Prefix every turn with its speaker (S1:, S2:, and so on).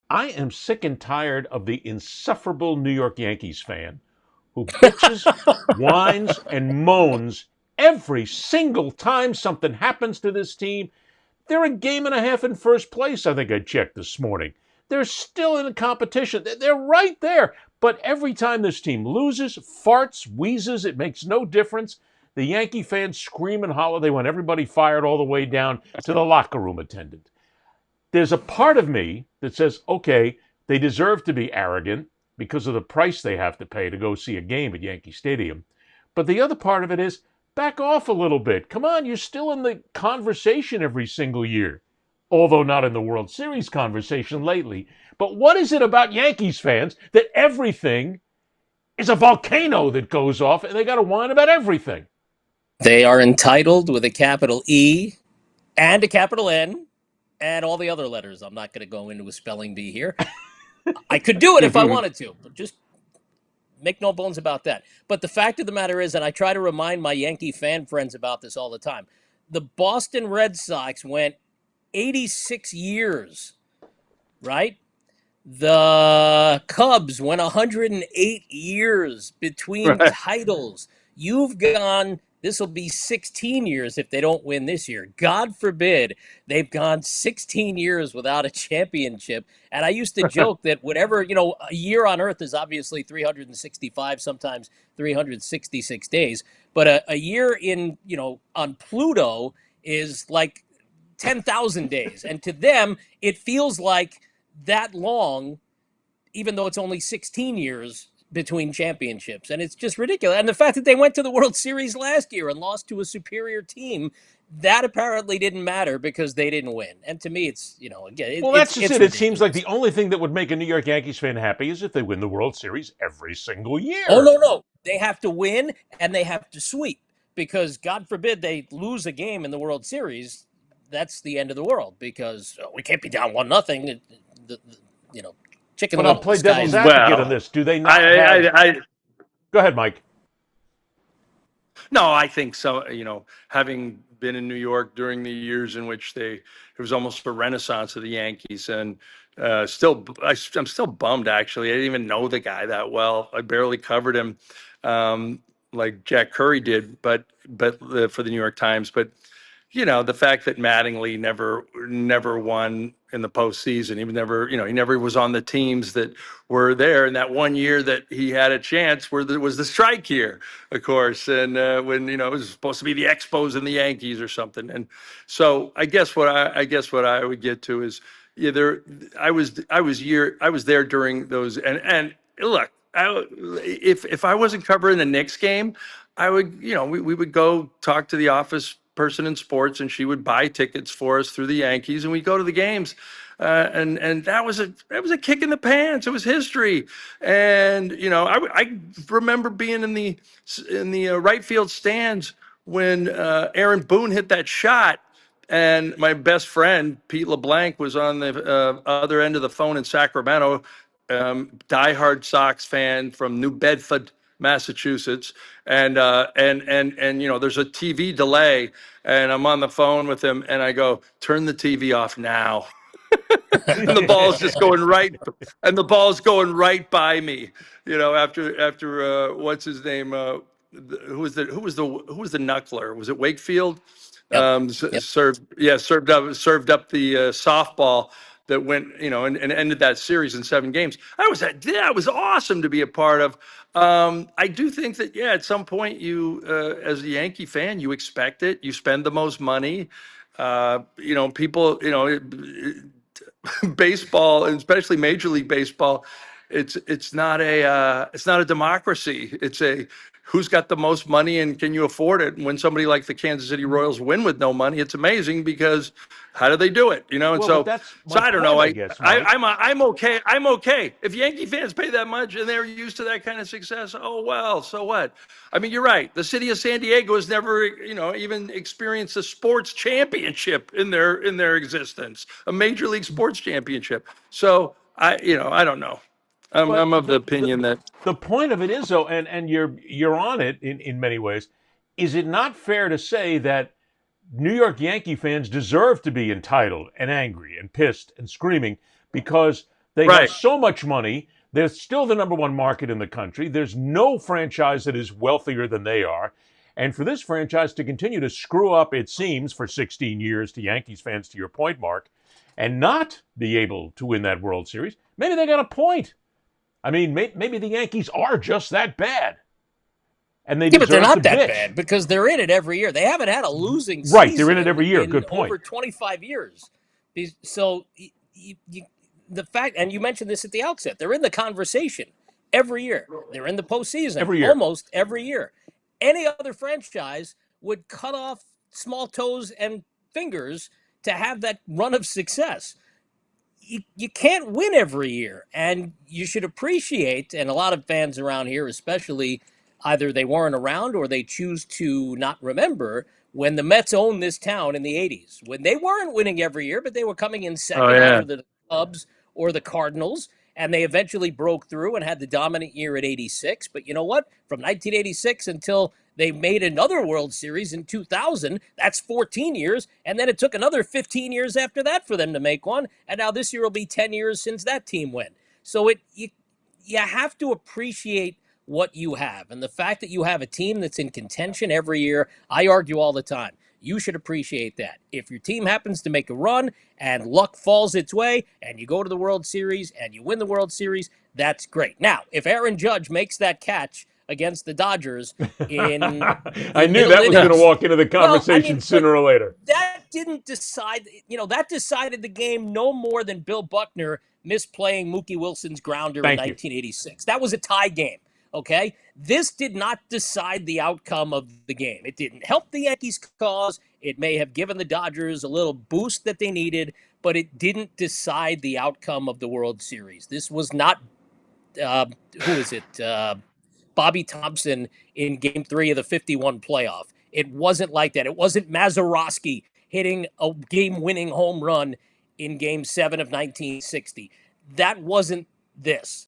S1: I am sick and tired of the insufferable New York Yankees fan who bitches, whines, and moans every single time something happens to this team. They're a game and a half in first place, I think I checked this morning. They're still in the competition. They're right there. But every time this team loses, farts, wheezes, it makes no difference. The Yankee fans scream and holler. They want everybody fired all the way down to the locker room attendant. There's a part of me that says, okay, they deserve to be arrogant because of the price they have to pay to go see a game at Yankee Stadium. But the other part of it is, back off a little bit. Come on, you're still in the conversation every single year. Although not in the World Series conversation lately. But what is it about Yankees fans that everything is a volcano that goes off and they got to whine about everything?
S2: They are entitled with a capital E and a capital N and all the other letters. I'm not going to go into a spelling bee here. I could do it if I wanted to, but just make no bones about that. But the fact of the matter is, and I try to remind my Yankee fan friends about this all the time, the Boston Red Sox went 86 years, right? The Cubs went 108 years between
S3: Right.
S2: titles. You've gone, this will be 16 years if they don't win this year. God forbid they've gone 16 years without a championship. And I used to joke that whatever, a year on Earth is obviously 365, sometimes 366 days. But a year on Pluto is like 10,000 days. And to them, it feels like that long, even though it's only 16 years between championships. And it's just ridiculous. And the fact that they went to the World Series last year and lost to a superior team, that apparently didn't matter because they didn't win. And to me, it's, again,
S1: Well,
S2: it's
S1: that's just
S2: it's
S1: it. It seems like
S2: ridiculous.
S1: the only thing that would make a New York Yankees fan happy is if they win the World Series every single
S2: Oh,
S1: year.
S2: no, no. They have to win and they have to sweep because God forbid they lose a game in the World Series. That's the end of the world because we can't be down 1-0. You know, Chicken
S1: But I'll
S2: Little, the
S1: play
S2: sky
S1: devil's
S2: is the limit.
S1: advocate on
S3: Well,
S1: this. Do they
S3: I,
S1: not have?
S3: I, I,
S1: Go ahead, Mike.
S3: no, I think so. Having been in New York during the years in which it was almost a renaissance of the Yankees, and I'm still bummed. Actually, I didn't even know the guy that well. I barely covered him, like Jack Curry did, but for the New York Times. But the fact that Mattingly never won in the postseason, he never was on the teams that were there. And that one year that he had a chance, where there was the strike year, of course, and when it was supposed to be the Expos and the Yankees or something. And so I guess what I would get to is, yeah, I was there during those, and look, if I wasn't covering a Knicks game, I would, we would go talk to the office person in sports, and she would buy tickets for us through the Yankees, and we'd go to the games. And that was a kick in the pants. It was history, and I remember being in the right field stands when Aaron Boone hit that shot, and my best friend Pete LeBlanc was on the other end of the phone in Sacramento, diehard Sox fan from New Bedford, Massachusetts, and there's a TV delay, and I'm on the phone with him, and I go, turn the TV off now, and the ball's just going right, and the ball's going right by me, after what's his name, who was the knuckler? Was it Wakefield?
S2: Yep. Yep.
S3: Served up the softball that went, and ended that series in 7 games. That was awesome to be a part of. I do think that, yeah, at some point you, as a Yankee fan, you expect it. You spend the most money. People, baseball, and especially Major League Baseball, it's not a democracy. It's a who's got the most money and can you afford it? And when somebody like the Kansas City Royals win with no money, it's amazing because how do they do it? And
S1: Well, but
S3: so
S1: that's
S3: so
S1: my
S3: I don't know.
S1: point, I guess, Mike.
S3: I'm okay. I'm okay if Yankee fans pay that much and they're used to that kind of success. Oh well, so what? I mean, you're right. The city of San Diego has never, even experienced a sports championship in their existence, a major league sports championship. So I don't know.
S1: But
S3: I'm of the
S1: the
S3: opinion that
S1: the point of it is, though, and you're on it in many ways. Is it not fair to say that New York Yankee fans deserve to be entitled and angry and pissed and screaming because They
S3: Right.
S1: have so much money. They're still the number one market in the country. There's no franchise that is wealthier than they are. And for this franchise to continue to screw up, it seems, for 16 years to Yankees fans, to your point, Mark, and not be able to win that World Series, maybe they got a point. I mean, maybe the Yankees are just that bad. And they
S2: Yeah, but they're
S1: deserve
S2: not
S1: to
S2: that
S1: bitch.
S2: bad because they're in it every year. They haven't had a losing season.
S1: Right, they're in it every year. Good point.
S2: Over 25 years. So the fact, and you mentioned this at the outset, they're in the conversation every year. They're in the postseason
S1: Every year.
S2: almost every year. Any other franchise would cut off small toes and fingers to have that run of success. You can't win every year, and you should appreciate, and a lot of fans around here especially, either they weren't around or they choose to not remember when the Mets owned this town in the 80s, when they weren't winning every year, but they were coming in second,
S3: yeah.
S2: either the Cubs or the Cardinals, and they eventually broke through and had the dominant year at 86. But you know what? From 1986 until they made another World Series in 2000, that's 14 years, and then it took another 15 years after that for them to make one, and now this year will be 10 years since that team went. So you have to appreciate what you have, and the fact that you have a team that's in contention every year, I argue all the time. You should appreciate that. If your team happens to make a run and luck falls its way and you go to the World Series and you win the World Series, that's great. Now, if Aaron Judge makes that catch against the Dodgers in
S1: I knew that was going to walk into the conversation sooner or later.
S2: That didn't decide, that decided the game no more than Bill Buckner misplaying Mookie Wilson's grounder in 1986. That was a tie game. Okay, this did not decide the outcome of the game. It didn't help the Yankees' cause. It may have given the Dodgers a little boost that they needed, but it didn't decide the outcome of the World Series. This was not, who is it? Bobby Thompson in Game 3 of the 51 playoff. It wasn't like that. It wasn't Mazeroski hitting a game-winning home run in Game 7 of 1960. That wasn't this.